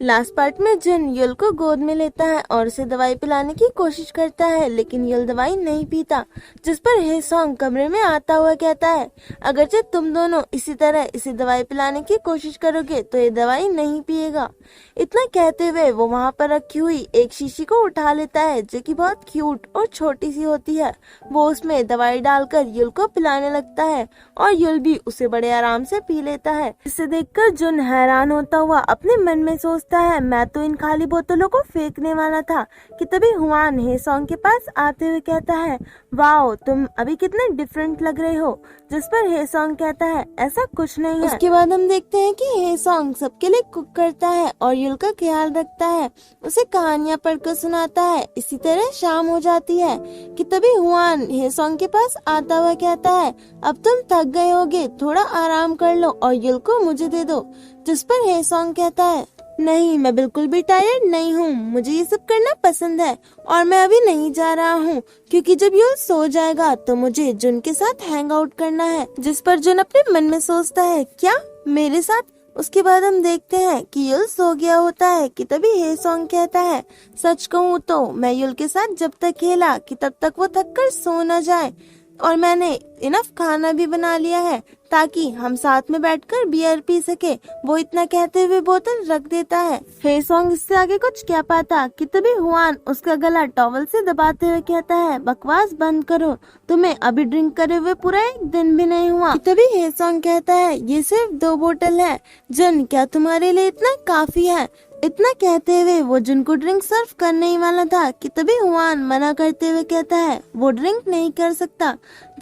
Last part में जुन you'll को गोद में लेता है और उसे दवाई पिलाने की कोशिश करता है, लेकिन युल दवाई नहीं पीता। जिस पर हे सॉन्ग कमरे में आता हुआ कहता है, अगरचे तुम दोनों इसी तरह इसे दवाई पिलाने की कोशिश करोगे तो ये दवाई नहीं पिएगा। इतना कहते हुए वो वहाँ पर रखी हुई एक शीशी को उठा लेता है जो कि बहुत क्यूट और छोटी सी होती है। वो उसमें दवाई डालकर युल को पिलाने लगता है और युल भी उसे बड़े आराम से पी लेता है। इसे देखकर जुन हैरान होता हुआ अपने मन में सोचता है, मैं तो इन खाली बोतलों को फेंकने वाला था कि तभी हुआन हे सॉन्ग के पास आते हुए कहता है, वाओ तुम अभी कितने डिफरेंट लग रहे हो। जिस पर हे सॉन्ग कहता है, ऐसा कुछ नहीं है। उसके बाद हम देखते हैं कि हे सॉन्ग सबके लिए कुक करता है और युल का ख्याल रखता है, उसे कहानियां पढ़कर सुनाता है। इसी तरह शाम हो जाती है कि तभी हुआन हे सॉन्ग के पास आता हुआ कहता है, अब तुम थक गए होगे, थोड़ा आराम कर लो और युल को मुझे दे दो। जिस पर हे सॉन्ग कहता है, नहीं मैं बिल्कुल भी टायर्ड नहीं हूँ, मुझे ये सब करना पसंद है और मैं अभी नहीं जा रहा हूँ क्योंकि जब युल सो जाएगा तो मुझे जुन के साथ हैंग आउट करना है। जिस पर जुन अपने मन में सोचता है, क्या मेरे साथ? उसके बाद हम देखते हैं कि युल सो गया होता है कि तभी हे सॉन्ग कहता है, सच कहूँ तो मैं युल के साथ जब तक खेला कि तब तक वो थक कर सो न जाए और मैंने इनफ खाना भी बना लिया है ताकि हम साथ में बैठकर बियर पी सके। वो इतना कहते हुए बोतल रख देता है। हे सॉन्ग इससे आगे कुछ क्या पाता कि तभी हुआन उसका गला टॉवल से दबाते हुए कहता है, बकवास बंद करो, तुम्हें अभी ड्रिंक करे हुए पूरा एक दिन भी नहीं हुआ। तभी हे सॉन्ग कहता है, ये सिर्फ 2 बोतल है जुन, क्या तुम्हारे लिए इतना काफी है? इतना कहते हुए वो जुन को ड्रिंक सर्व करने ही वाला था कि तभी हुआन मना करते हुए कहता है, वो ड्रिंक नहीं कर सकता।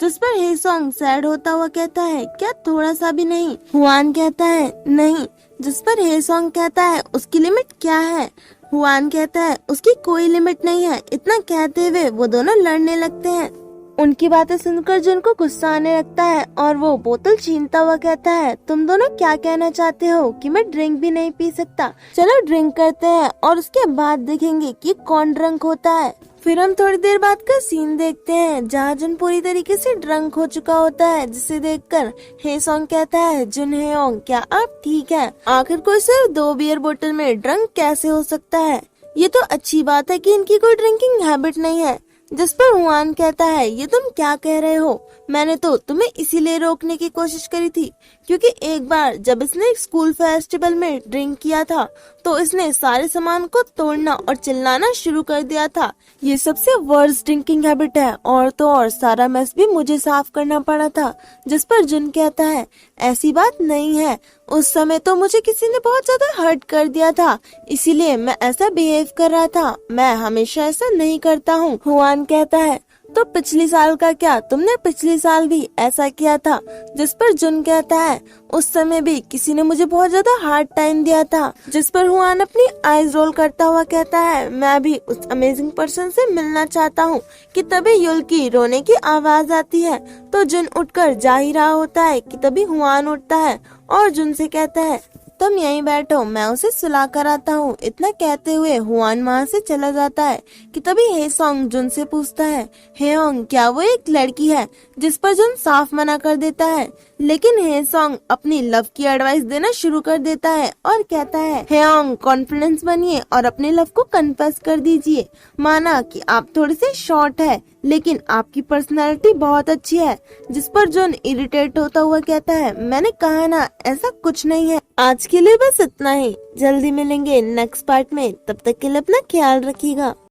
जिस पर हे सॉन्ग सैड होता हुआ कहता है, क्या थोड़ा सा भी नहीं? हुआन कहता है, नहीं। जिस पर हे सॉन्ग कहता है, उसकी लिमिट क्या है? हुआन कहता है, उसकी कोई लिमिट नहीं है। इतना कहते हुए वो दोनों लड़ने लगते हैं। उनकी बातें सुनकर जुन को गुस्सा आने लगता है और वो बोतल छीनता हुआ कहता है, तुम दोनों क्या कहना चाहते हो कि मैं ड्रिंक भी नहीं पी सकता? चलो ड्रिंक करते हैं और उसके बाद देखेंगे कि कौन ड्रंक होता है। फिर हम थोड़ी देर बाद का सीन देखते हैं जहाँ जुन पूरी तरीके से ड्रंक हो चुका होता है, जिसे देखकर हे सॉन्ग कहता है, जुन हेयोंग क्या आप ठीक है? आखिर कोई सिर्फ 2 बियर बोतल में ड्रंक कैसे हो सकता है? ये तो अच्छी बात है कि इनकी कोई ड्रिंकिंग हैबिट नहीं है। जिस पर हुआन कहता है, ये तुम क्या कह रहे हो? मैंने तो तुम्हें इसीलिए रोकने की कोशिश करी थी क्योंकि एक बार जब इसने स्कूल फेस्टिवल में ड्रिंक किया था तो इसने सारे सामान को तोड़ना और चिल्लाना शुरू कर दिया था। ये सबसे वर्स्ट ड्रिंकिंग हैबिट है और तो और सारा मेस भी मुझे साफ करना पड़ा था। जिस पर जुन कहता है, ऐसी बात नहीं है, उस समय तो मुझे किसी ने बहुत ज्यादा हर्ट कर दिया था इसीलिए मैं ऐसा बिहेव कर रहा था, मैं हमेशा ऐसा नहीं करता हूँ। हुआन कहता है, तो पिछली साल का क्या, तुमने पिछले साल भी ऐसा किया था? जिस पर जुन कहता है, उस समय भी किसी ने मुझे बहुत ज्यादा हार्ड टाइम दिया था। जिस पर हुआन अपनी आईज रोल करता हुआ कहता है, मैं भी उस अमेजिंग पर्सन से मिलना चाहता हूँ कि तभी युल की रोने की आवाज आती है तो जुन उठकर जा ही रहा होता है कि तभी हुआन उठता है और जुन से कहता है, तुम यहीं बैठो, मैं उसे सुला कर आता हूँ। इतना कहते हुए हुआन वहाँ से चला जाता है कि तभी हे सॉन्ग जुन से पूछता है, हेयोंग क्या वो एक लड़की है? जिस पर जुन साफ मना कर देता है, लेकिन हे सॉन्ग अपनी लव की एडवाइस देना शुरू कर देता है और कहता है, हेयोंग कॉन्फिडेंस बनिए और अपने लव को कन्फेस कर दीजिए। माना कि आप थोड़े से शॉर्ट है लेकिन आपकी पर्सनालिटी बहुत अच्छी है। जिस पर जुन इरिटेट होता हुआ कहता है, मैंने कहा ना ऐसा कुछ नहीं है। आज के लिए बस इतना ही, जल्दी मिलेंगे नेक्स्ट पार्ट में, तब तक के लिए अपना ख्याल रखिएगा।